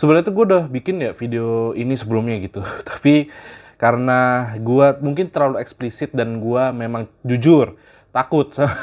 Sebenarnya tuh gue udah bikin ya video ini sebelumnya gitu, tapi karena gue mungkin terlalu eksplisit dan gue memang jujur takut sama,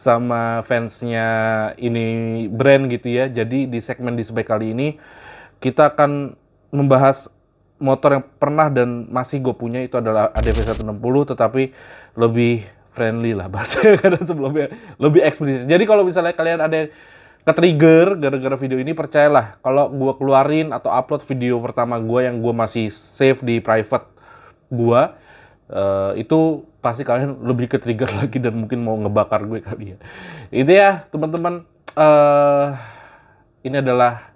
sama fansnya ini brand gitu ya. Jadi di segmen Disbike kali ini kita akan membahas motor yang pernah dan masih gue punya, itu adalah ADV 160, tetapi lebih friendly lah bahasanya karena sebelumnya lebih eksplisit. Jadi kalau misalnya kalian ada ke-trigger gara-gara video ini, percayalah kalau gue keluarin atau upload video pertama gue yang gue masih save di private gue, itu pasti kalian lebih ke-trigger lagi dan mungkin mau ngebakar gue kali ya. Itu ya teman-teman, ini adalah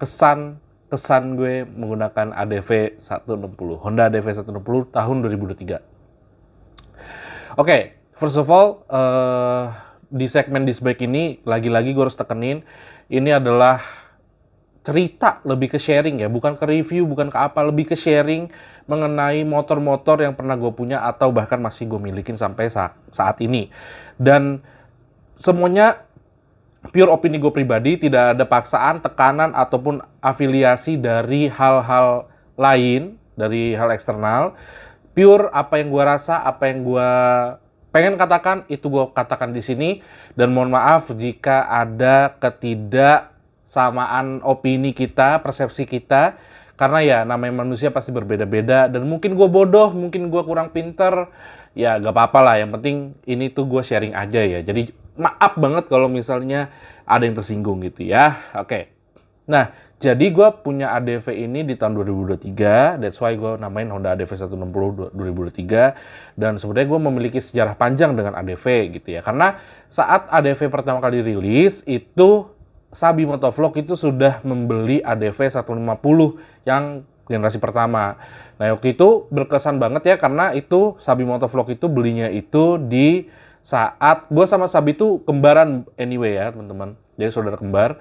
kesan gue menggunakan ADV 160, Honda ADV 160 tahun 2023. Oke, first of all, di segmen Disbike ini, lagi-lagi gue harus tekenin, ini adalah cerita, lebih ke sharing ya, bukan ke review, bukan ke apa, lebih ke sharing mengenai motor-motor yang pernah gue punya atau bahkan masih gue milikin sampai saat ini. Dan semuanya pure opini gue pribadi, tidak ada paksaan, tekanan, ataupun afiliasi dari hal-hal lain, dari hal eksternal. Pure apa yang gue rasa, apa yang gue pengen katakan, itu gue katakan di sini. Dan mohon maaf jika ada ketidaksamaan opini kita, persepsi kita, karena ya namanya manusia pasti berbeda-beda, dan mungkin gue bodoh, mungkin gue kurang pinter, ya gak apa-apa lah, yang penting ini tuh gue sharing aja ya. Jadi maaf banget kalau misalnya ada yang tersinggung gitu ya. Oke. Nah, jadi gue punya ADV ini di tahun 2023, that's why gue namain Honda ADV 160 2023, dan sebenarnya gue memiliki sejarah panjang dengan ADV gitu ya, karena saat ADV pertama kali rilis, itu Sabi Motovlog itu sudah membeli ADV 150 yang generasi pertama. Nah, waktu itu berkesan banget ya, karena itu Sabi Motovlog itu belinya itu di saat gue sama Sabi itu kembaran anyway ya teman-teman, jadi saudara kembar.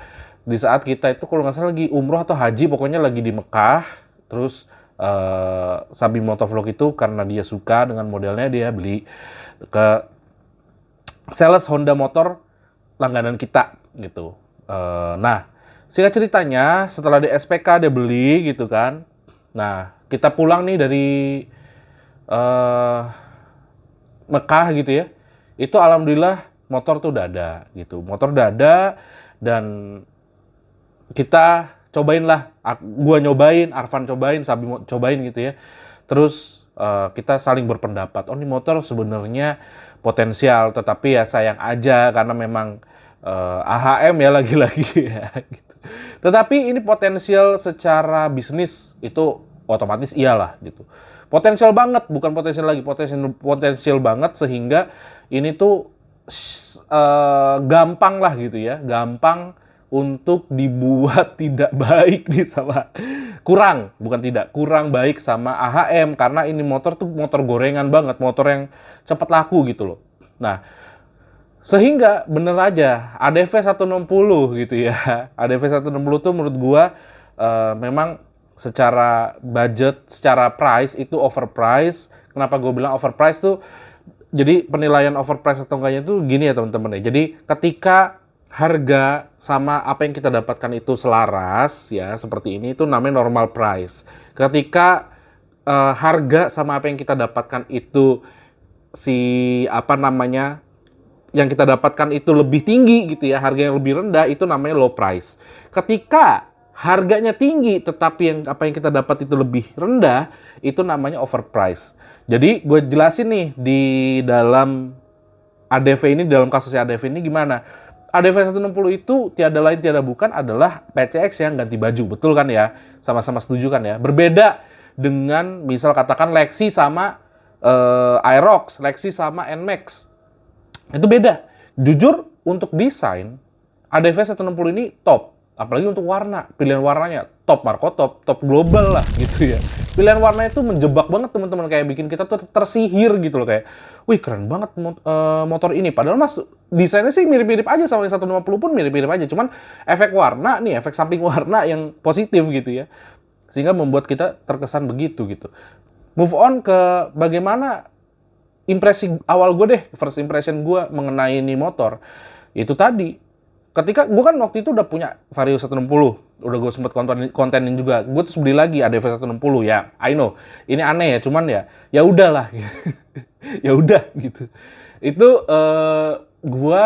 Di saat kita itu kalau nggak salah lagi umroh atau haji, pokoknya lagi di Mekah. Terus Sabi Motovlog itu karena dia suka dengan modelnya, dia beli ke sales Honda motor langganan kita gitu. Nah, singkat ceritanya setelah di SPK dia beli gitu kan. Nah, kita pulang nih dari Mekah gitu ya. Itu alhamdulillah motor tuh udah ada gitu. Motor udah ada dan kita cobain lah, gua nyobain, Arfan cobain, Sabi cobain gitu ya. Terus kita saling berpendapat, oh ini motor sebenarnya potensial, tetapi ya sayang aja karena memang AHM ya lagi-lagi ya gitu. Tetapi ini potensial secara bisnis itu otomatis iyalah gitu. Potensial banget, bukan potensial lagi, potensial banget, sehingga ini tuh gampang lah gitu ya, gampang untuk dibuat tidak baik nih sama kurang baik sama AHM, karena ini motor tuh motor gorengan banget, motor yang cepat laku gitu loh. Nah, sehingga bener aja ADV 160 gitu ya. ADV 160 tuh menurut gua memang secara budget, secara price itu overprice. Kenapa gue bilang overprice tuh? Jadi penilaian overprice atau enggaknya tuh gini ya teman-teman ya. Jadi ketika harga sama apa yang kita dapatkan itu selaras ya, seperti ini, itu namanya normal price. Ketika harga sama apa yang kita dapatkan itu yang kita dapatkan itu lebih tinggi gitu ya, harga yang lebih rendah, itu namanya low price. Ketika harganya tinggi tetapi apa yang kita dapat itu lebih rendah, itu namanya overprice. Jadi gue jelasin nih di dalam ADV ini, dalam kasusnya ADV ini gimana. ADV 160 itu tiada lain tiada bukan adalah PCX yang ganti baju, betul kan ya? Sama-sama setuju kan ya? Berbeda dengan misal katakan Lexi sama Aerox, Lexi sama NMAX. Itu beda. Jujur untuk desain, ADV 160 ini top. Apalagi untuk warna, pilihan warnanya top Marco, top global lah gitu ya. Pilihan warnanya itu menjebak banget teman-teman, kayak bikin kita tuh tersihir gitu loh, kayak wih keren banget motor ini. Padahal mas desainnya sih mirip-mirip aja sama yang 150 pun mirip-mirip aja, cuman efek warna nih, efek samping warna yang positif gitu ya, sehingga membuat kita terkesan begitu gitu. Move on ke bagaimana impresi awal gue deh, first impression gue mengenai ini motor. Itu tadi, ketika gue kan waktu itu udah punya Vario 160, udah gue sempet kontenin juga, gue terus beli lagi ADV 160 ya. I know ini aneh ya, cuman ya udahlah ya udah gitu. Itu gue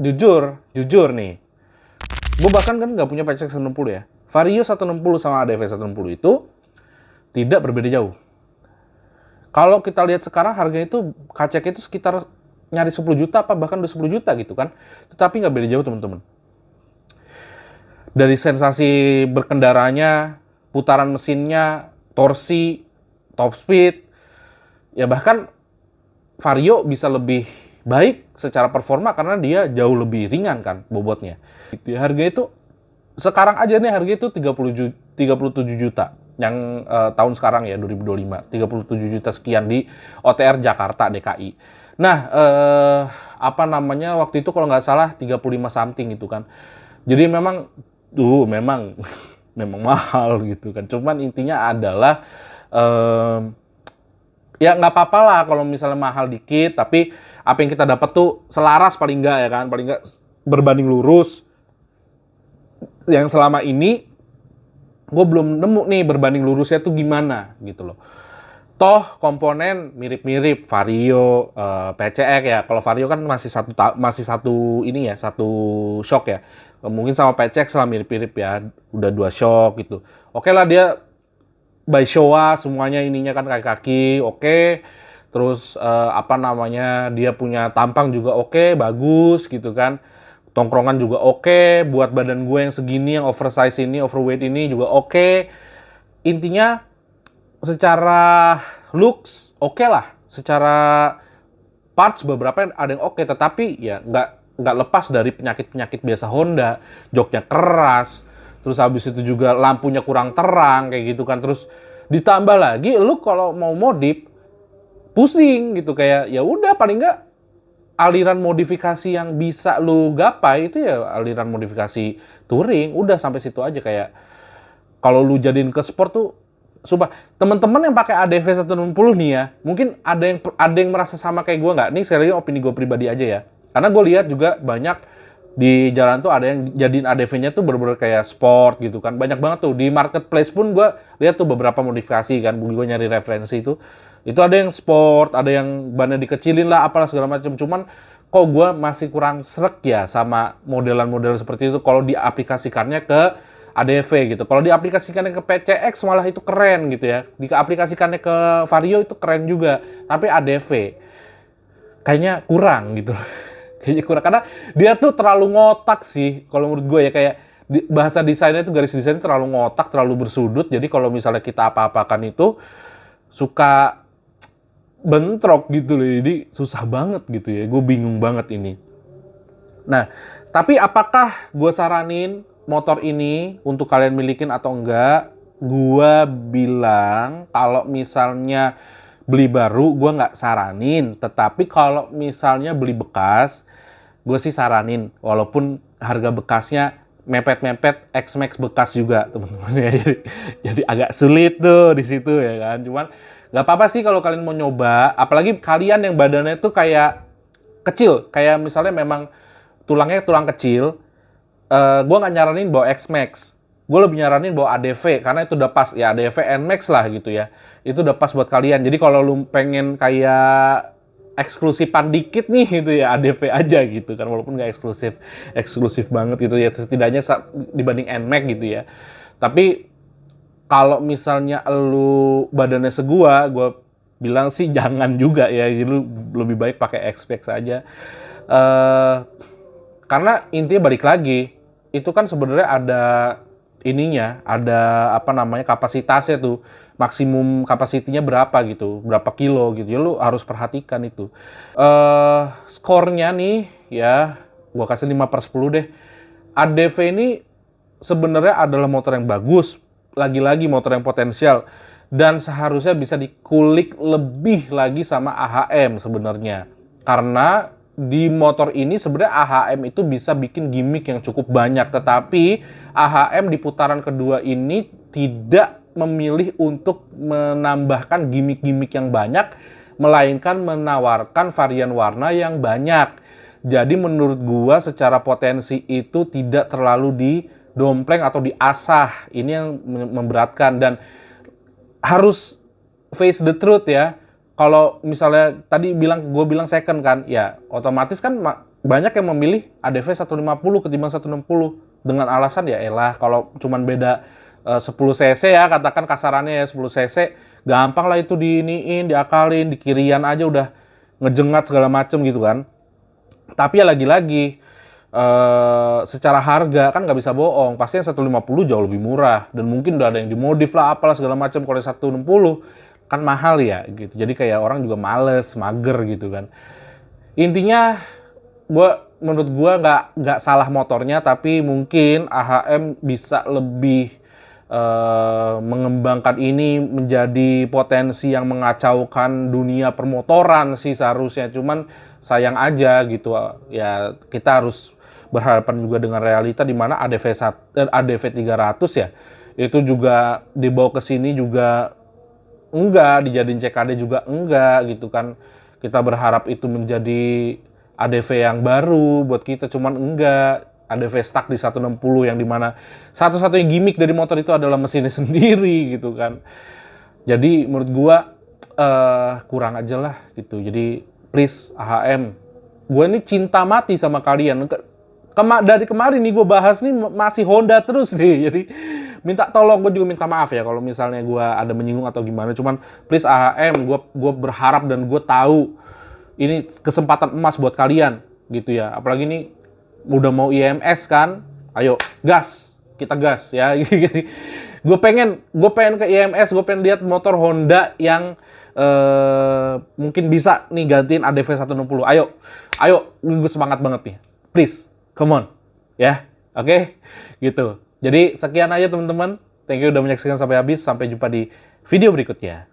jujur nih, gue bahkan kan nggak punya PCX 160 ya. Vario 160 sama ADV 160 itu tidak berbeda jauh. Kalau kita lihat sekarang harganya itu KCX itu sekitar nyari 10 juta apa bahkan udah 10 juta gitu kan. Tetapi nggak beda jauh teman-teman. Dari sensasi berkendaranya, putaran mesinnya, torsi, top speed, ya bahkan Vario bisa lebih baik secara performa karena dia jauh lebih ringan kan bobotnya. Harga itu sekarang aja nih harga itu 37 juta yang tahun sekarang ya 2025, 37 juta sekian di OTR Jakarta DKI. Nah, apa namanya waktu itu kalau nggak salah 35 something gitu kan. Jadi memang memang mahal gitu kan. Cuman intinya adalah ya nggak apa-apa lah kalau misalnya mahal dikit, tapi apa yang kita dapat tuh selaras paling nggak ya kan, paling nggak berbanding lurus. Yang selama ini gue belum nemu nih berbanding lurusnya tuh gimana gitu loh. Toh komponen mirip-mirip Vario, PCX ya. Kalau Vario kan masih satu ini ya, satu shock ya. Mungkin sama PCX lah mirip-mirip ya, udah 2 shock gitu. Oke lah dia by Showa semuanya ininya kan kaki-kaki, oke. Terus apa namanya dia punya tampang juga oke, bagus gitu kan. Tongkrongan juga oke, buat badan gue yang segini, yang oversize ini, overweight ini juga oke. Intinya secara looks oke lah, secara parts beberapa ada yang oke, tetapi ya nggak lepas dari penyakit biasa Honda, joknya keras, terus habis itu juga lampunya kurang terang kayak gitu kan, terus ditambah lagi lu kalau mau modif pusing gitu kayak ya udah paling nggak aliran modifikasi yang bisa lu gapai itu ya aliran modifikasi touring, udah sampai situ aja. Kayak kalau lu jadiin ke sport tuh sumpah, teman-teman yang pakai ADV 160 nih ya, mungkin ada yang merasa sama kayak gue nggak? Nih sekali lagi opini gue pribadi aja ya. Karena gue lihat juga banyak di jalan tuh ada yang jadiin ADV-nya tuh bener-bener kayak sport gitu kan. Banyak banget tuh. Di marketplace pun gue lihat tuh beberapa modifikasi kan. Gue nyari referensi itu. Itu ada yang sport, ada yang bannya dikecilin lah, apalah segala macam. Cuman kok gue masih kurang srek ya sama modelan-model seperti itu kalau diaplikasikannya ke ADV gitu. Kalau diaplikasikannya ke PCX malah itu keren gitu ya. Diaplikasikannya ke Vario itu keren juga. Tapi ADV kayaknya kurang gitu. Kayaknya kurang karena dia tuh terlalu ngotak sih kalau menurut gue ya, kayak bahasa desainnya itu garis desainnya terlalu ngotak, terlalu bersudut. Jadi kalau misalnya kita apa-apakan itu suka bentrok gitu loh. Jadi susah banget gitu ya. Gue bingung banget ini. Nah, tapi apakah gue saranin motor ini untuk kalian milikin atau enggak? Gua bilang kalau misalnya beli baru gue nggak saranin, tetapi kalau misalnya beli bekas gue sih saranin, walaupun harga bekasnya mepet-mepet X-Max bekas juga teman-teman ya. Jadi agak sulit tuh di situ ya kan. Cuman nggak apa-apa sih kalau kalian mau nyoba, apalagi kalian yang badannya tuh kayak kecil, kayak misalnya memang tulangnya tulang kecil. Gue nggak nyaranin bawa X-Max. Gue lebih nyaranin bawa ADV, karena itu udah pas. Ya ADV NMAX lah gitu ya. Itu udah pas buat kalian. Jadi kalau lu pengen kayak eksklusifan dikit nih gitu ya, ADV aja gitu kan. Walaupun nggak eksklusif banget gitu ya. Setidaknya dibanding NMAX gitu ya. Tapi kalau misalnya lu badannya segua, gue bilang sih jangan juga ya. Jadi lu lebih baik pakai X-Max aja. Karena intinya balik lagi, itu kan sebenarnya ada ininya, ada apa namanya kapasitasnya tuh, maksimum kapasitinya berapa gitu, berapa kilo gitu. Ya lu harus perhatikan itu. Skornya nih ya, gua kasih 5/10 deh. ADV ini sebenarnya adalah motor yang bagus, lagi-lagi motor yang potensial dan seharusnya bisa dikulik lebih lagi sama AHM sebenarnya. Karena di motor ini sebenarnya AHM itu bisa bikin gimmick yang cukup banyak, tetapi AHM di putaran kedua ini tidak memilih untuk menambahkan gimmick-gimmick yang banyak, melainkan menawarkan varian warna yang banyak. Jadi menurut gua secara potensi itu tidak terlalu didompleng atau diasah. Ini yang memberatkan dan harus face the truth ya. Kalau misalnya tadi gue bilang second kan, ya otomatis kan banyak yang memilih ADV 150 ketimbang 160 dengan alasan ya elah kalau cuman beda 10 cc ya, katakan kasarannya ya 10 cc, gampang lah itu diiniin, diakalin, di kirian aja udah ngejengat segala macem gitu kan. Tapi ya lagi-lagi secara harga kan nggak bisa bohong, pasti yang 150 jauh lebih murah dan mungkin udah ada yang dimodif lah apalah segala macam. Kalau 160 kan mahal ya gitu, jadi kayak orang juga males, mager gitu kan. Intinya menurut gua nggak salah motornya, tapi mungkin AHM bisa lebih mengembangkan ini menjadi potensi yang mengacaukan dunia permotoran sih seharusnya. Cuman sayang aja gitu ya, kita harus berhadapan juga dengan realita di mana ADV 300 ya itu juga dibawa ke sini juga enggak, dijadiin CKD juga enggak gitu kan. Kita berharap itu menjadi ADV yang baru buat kita, cuman enggak. ADV stuck di 160 yang dimana satu-satunya gimmick dari motor itu adalah mesinnya sendiri gitu kan. Jadi menurut gua kurang aja lah gitu. Jadi please AHM, gua ini cinta mati sama kalian. Dari kemarin nih gue bahas nih masih Honda terus nih. Jadi minta tolong, gue juga minta maaf ya kalau misalnya gue ada menyinggung atau gimana. Cuman please AHM, gue berharap dan gue tahu ini kesempatan emas buat kalian gitu ya. Apalagi ini udah mau IMS kan, ayo gas, kita gas ya. Gue pengen ke IMS, gue pengen lihat motor Honda yang mungkin bisa nih gantiin ADV 160. Ayo, gue semangat banget nih. Please. Come on, ya, oke, gitu. Jadi sekian aja teman-teman. Thank you udah menyaksikan sampai habis. Sampai jumpa di video berikutnya.